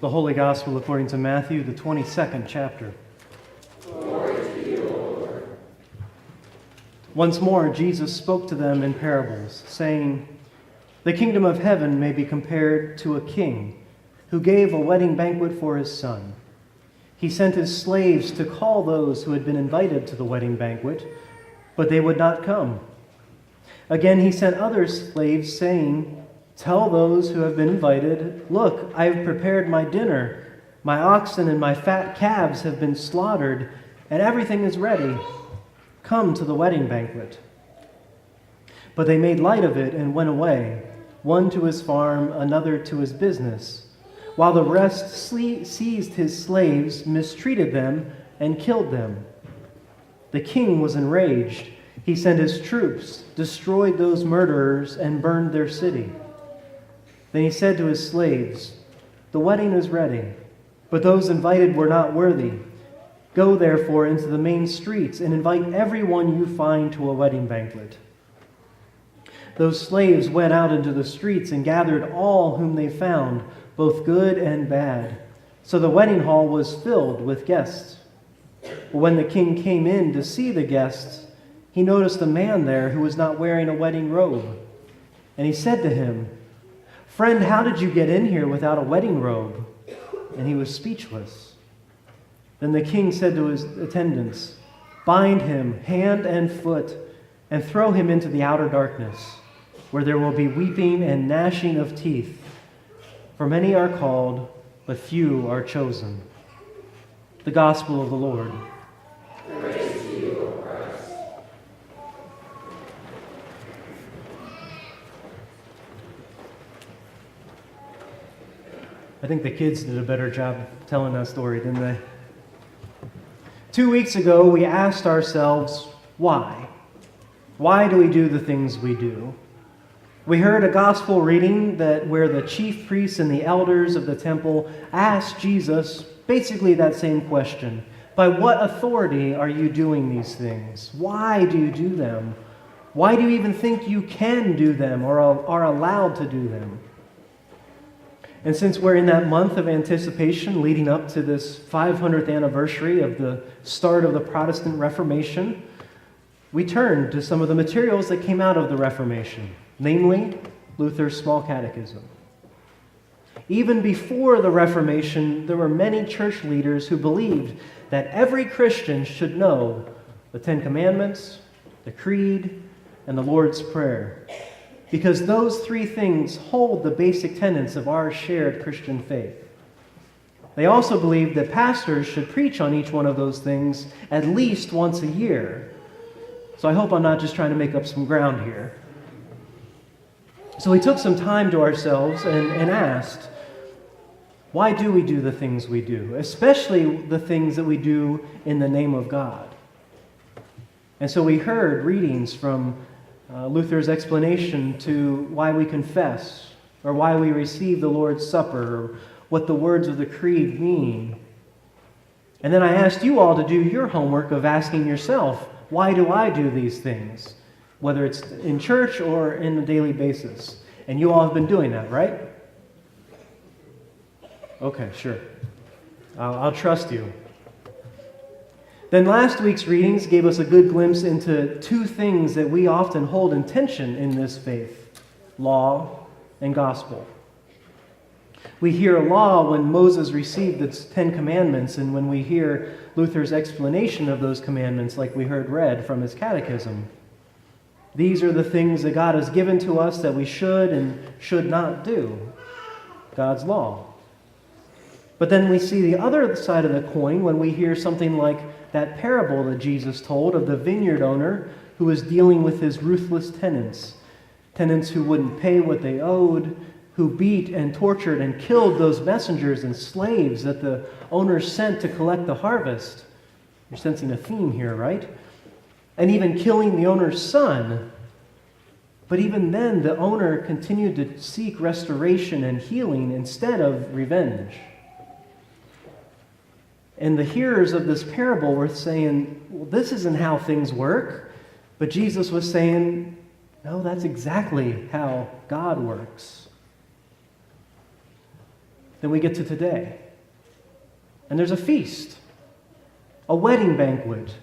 The Holy Gospel according to Matthew, the 22nd chapter. Glory to you, O Lord. Once more, Jesus spoke to them in parables, saying, "The kingdom of heaven may be compared to a king who gave a wedding banquet for his son. He sent his slaves to call those who had been invited to the wedding banquet, but they would not come. Again, he sent other slaves, saying, 'Tell those who have been invited, look, I have prepared my dinner. My oxen and my fat calves have been slaughtered, and everything is ready. Come to the wedding banquet.' But they made light of it and went away, one to his farm, another to his business, while the rest seized his slaves, mistreated them, and killed them. The king was enraged. He sent his troops, destroyed those murderers, and burned their city. Then he said to his slaves, 'The wedding is ready, but those invited were not worthy. Go therefore into the main streets and invite everyone you find to a wedding banquet.' Those slaves went out into the streets and gathered all whom they found, both good and bad. So the wedding hall was filled with guests. But when the king came in to see the guests, he noticed a man there who was not wearing a wedding robe. And he said to him, 'Friend, how did you get in here without a wedding robe?' And he was speechless. Then the king said to his attendants, 'Bind him hand and foot and throw him into the outer darkness, where there will be weeping and gnashing of teeth. For many are called, but few are chosen.'" The Gospel of the Lord. Praise to you, O Christ. I think the kids did a better job telling that story, didn't they? 2 weeks ago, we asked ourselves, why? Why do we do the things we do? We heard a gospel reading where the chief priests and the elders of the temple asked Jesus basically that same question. By what authority are you doing these things? Why do you do them? Why do you even think you can do them or are allowed to do them? And since we're in that month of anticipation leading up to this 500th anniversary of the start of the Protestant Reformation, we turned to some of the materials that came out of the Reformation, namely Luther's Small Catechism. Even before the Reformation, there were many church leaders who believed that every Christian should know the Ten Commandments, the Creed, and the Lord's Prayer, because those three things hold the basic tenets of our shared Christian faith. They also believed that pastors should preach on each one of those things at least once a year. So I hope I'm not just trying to make up some ground here. So we took some time to ourselves and asked, why do we do the things we do, especially the things that we do in the name of God? And so we heard readings from Luther's explanation to why we confess, or why we receive the Lord's Supper, or what the words of the Creed mean. And then I asked you all to do your homework of asking yourself, why do I do these things? Whether it's in church or in a daily basis. And you all have been doing that, right? Okay, sure. I'll trust you. Then last week's readings gave us a good glimpse into two things that we often hold in tension in this faith: law and gospel. We hear law when Moses received the Ten Commandments, and when we hear Luther's explanation of those commandments, like we heard read from his catechism. These are the things that God has given to us that we should and should not do. God's law. But then we see the other side of the coin when we hear something like that parable that Jesus told of the vineyard owner who was dealing with his ruthless tenants. Tenants who wouldn't pay what they owed, who beat and tortured and killed those messengers and slaves that the owner sent to collect the harvest. You're sensing a theme here, right? And even killing the owner's son. But even then, the owner continued to seek restoration and healing instead of revenge. And the hearers of this parable were saying, well, this isn't how things work. But Jesus was saying, no, that's exactly how God works. Then we get to today. And there's a feast, a wedding banquet.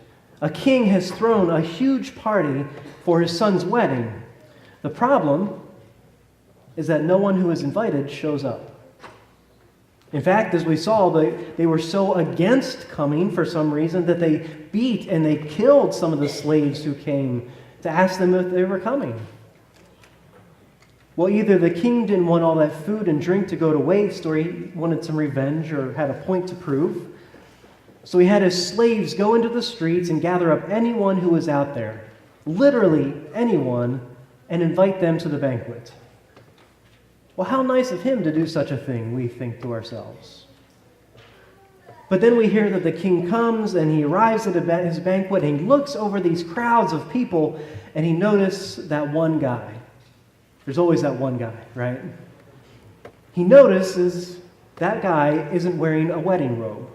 A king has thrown a huge party for his son's wedding. The problem is that no one who is invited shows up. In fact, as we saw, they were so against coming for some reason that they beat and they killed some of the slaves who came to ask them if they were coming. Well, either the king didn't want all that food and drink to go to waste, or he wanted some revenge or had a point to prove. So he had his slaves go into the streets and gather up anyone who was out there, literally anyone, and invite them to the banquet. Well, how nice of him to do such a thing, we think to ourselves. But then we hear that the king comes and he arrives at his banquet and he looks over these crowds of people and he notices that one guy. There's always that one guy, right? He notices that guy isn't wearing a wedding robe.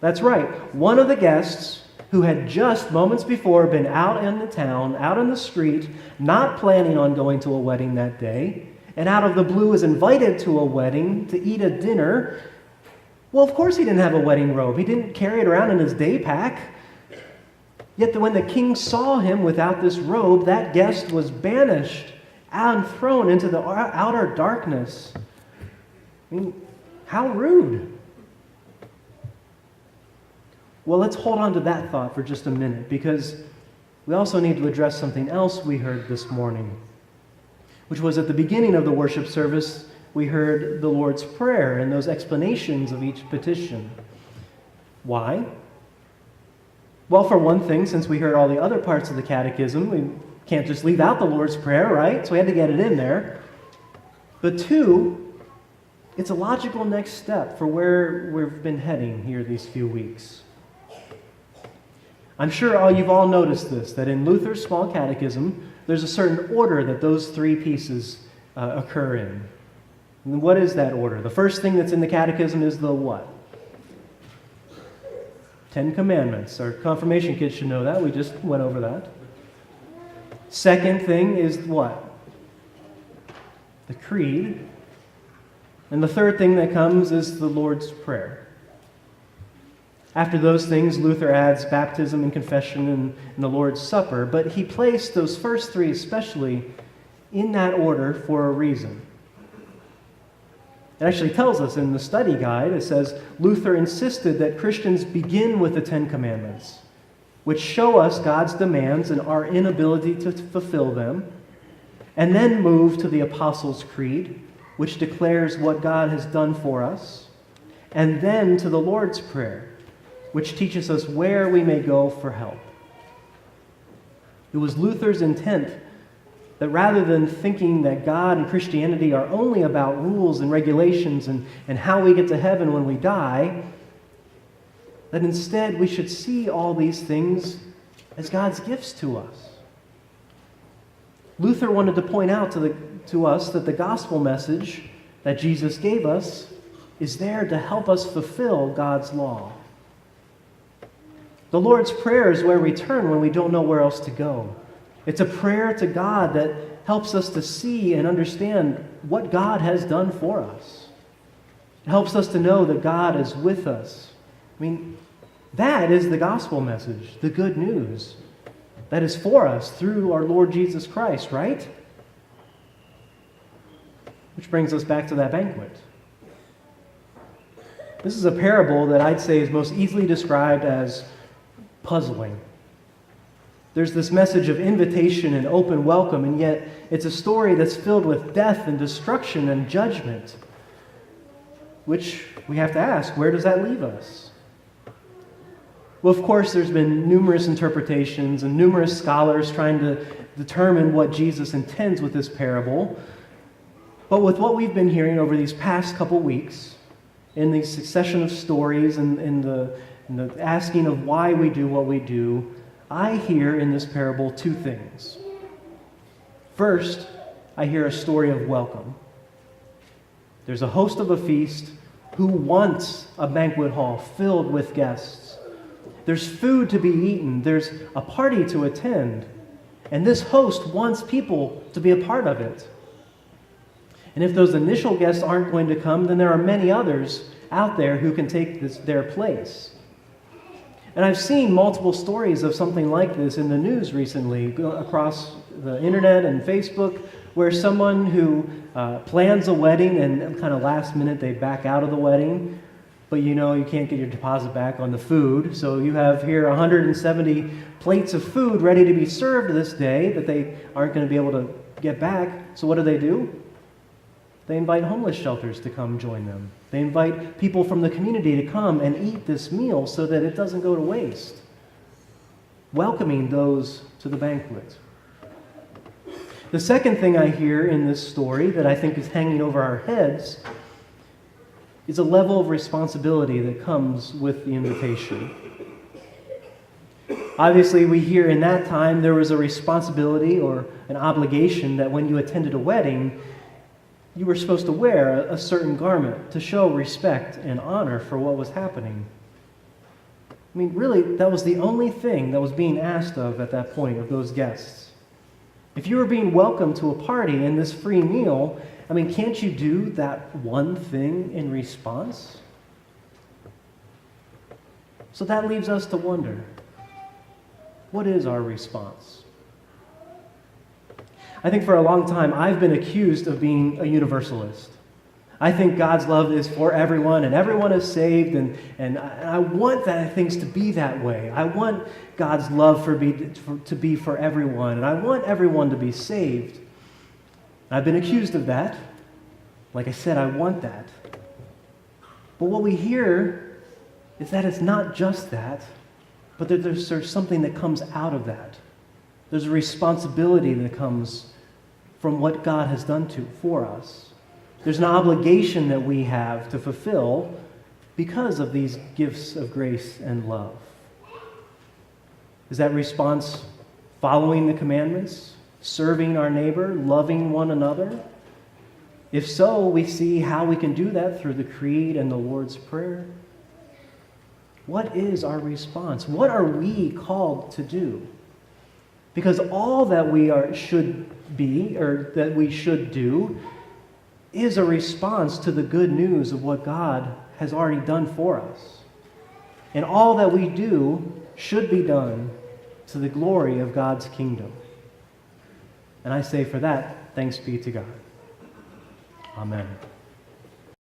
That's right. One of the guests who had just moments before been out in the town, out in the street, not planning on going to a wedding that day, and out of the blue is invited to a wedding to eat a dinner. Well, of course he didn't have a wedding robe. He didn't carry it around in his day pack. Yet when the king saw him without this robe, that guest was banished and thrown into the outer darkness. I mean, how rude. Well, let's hold on to that thought for just a minute, because we also need to address something else we heard this morning, which was at the beginning of the worship service, we heard the Lord's Prayer and those explanations of each petition. Why? Well, for one thing, since we heard all the other parts of the catechism, we can't just leave out the Lord's Prayer, right? So we had to get it in there. But two, it's a logical next step for where we've been heading here these few weeks. I'm sure you've all noticed this, that in Luther's Small Catechism, there's a certain order that those three pieces occur in. And what is that order? The first thing that's in the catechism is the what? 10 Commandments. Our confirmation kids should know that. We just went over that. Second thing is what? The Creed. And the third thing that comes is the Lord's Prayer. After those things, Luther adds baptism and confession and the Lord's Supper, but he placed those first three especially in that order for a reason. It actually tells us in the study guide, it says, Luther insisted that Christians begin with the 10 Commandments, which show us God's demands and our inability to fulfill them, and then move to the Apostles' Creed, which declares what God has done for us, and then to the Lord's Prayer, which teaches us where we may go for help. It was Luther's intent that rather than thinking that God and Christianity are only about rules and regulations and how we get to heaven when we die, that instead we should see all these things as God's gifts to us. Luther wanted to point out to us that the gospel message that Jesus gave us is there to help us fulfill God's law. The Lord's Prayer is where we turn when we don't know where else to go. It's a prayer to God that helps us to see and understand what God has done for us. It helps us to know that God is with us. I mean, that is the gospel message, the good news that is for us through our Lord Jesus Christ, right? Which brings us back to that banquet. This is a parable that I'd say is most easily described as puzzling. There's this message of invitation and open welcome, and yet it's a story that's filled with death and destruction and judgment, which we have to ask, where does that leave us? Well, of course, there's been numerous interpretations and numerous scholars trying to determine what Jesus intends with this parable. But with what we've been hearing over these past couple weeks, in the succession of stories and the asking of why we do what we do, I hear in this parable two things. First, I hear a story of welcome. There's a host of a feast who wants a banquet hall filled with guests. There's food to be eaten. There's a party to attend. And this host wants people to be a part of it. And if those initial guests aren't going to come, then there are many others out there who can take their place. And I've seen multiple stories of something like this in the news recently, across the internet and Facebook, where someone who plans a wedding and kind of last minute they back out of the wedding, but you can't get your deposit back on the food. So you have here 170 plates of food ready to be served this day that they aren't going to be able to get back. So what do? They invite homeless shelters to come join them. They invite people from the community to come and eat this meal so that it doesn't go to waste, welcoming those to the banquet. The second thing I hear in this story that I think is hanging over our heads is a level of responsibility that comes with the invitation. Obviously, we hear in that time there was a responsibility or an obligation that when you attended a wedding, you were supposed to wear a certain garment to show respect and honor for what was happening. I mean, really, that was the only thing that was being asked of at that point of those guests. If you were being welcomed to a party in this free meal, I mean, can't you do that one thing in response? So that leaves us to wonder, what is our response? I think for a long time I've been accused of being a universalist. I think God's love is for everyone and everyone is saved, and I want things to be that way. I want God's love to be for everyone, and I want everyone to be saved. I've been accused of that. Like I said, I want that. But what we hear is that it's not just that, but that there's something that comes out of that. There's a responsibility that comes from what God has done for us. There's an obligation that we have to fulfill because of these gifts of grace and love. Is that response following the commandments, serving our neighbor, loving one another? If so, we see how we can do that through the Creed and the Lord's Prayer. What is our response? What are we called to do? Because all that we should do is a response to the good news of what God has already done for us. And all that we do should be done to the glory of God's kingdom. And I say for that, thanks be to God. Amen.